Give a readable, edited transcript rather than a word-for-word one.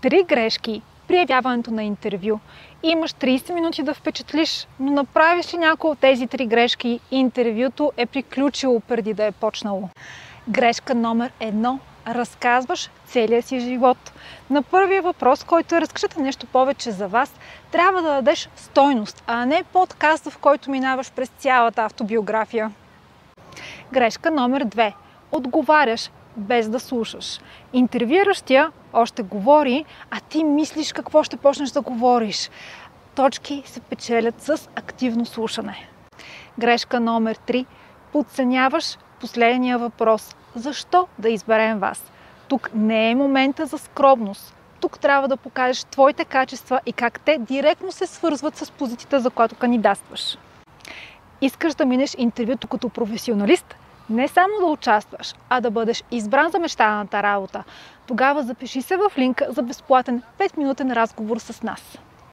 Три грешки при явяването на интервю. Имаш 30 минути да впечатлиш, но направиш ли някои от тези три грешки, интервюто е приключило преди да е почнало. Грешка номер 1. Разказваш целия си живот. На първия въпрос, който е разкажете нещо повече за вас, трябва да дадеш стойност, а не подкаст, в който минаваш през цялата автобиография. Грешка номер 2. Отговаряш без да слушаш. Интервюиращия още говори, а ти мислиш какво ще почнеш да говориш. Точки се печелят с активно слушане. Грешка номер 3. Подценяваш последния въпрос. Защо да изберем вас? Тук не е момента за скромност. Тук трябва да покажеш твоите качества и как те директно се свързват с позицията, за която кандидатстваш. Искаш да минеш интервюто като професионалист? Не само да участваш, а да бъдеш избран за мечтаната работа. Тогава запиши се в линка за безплатен 5-минутен разговор с нас.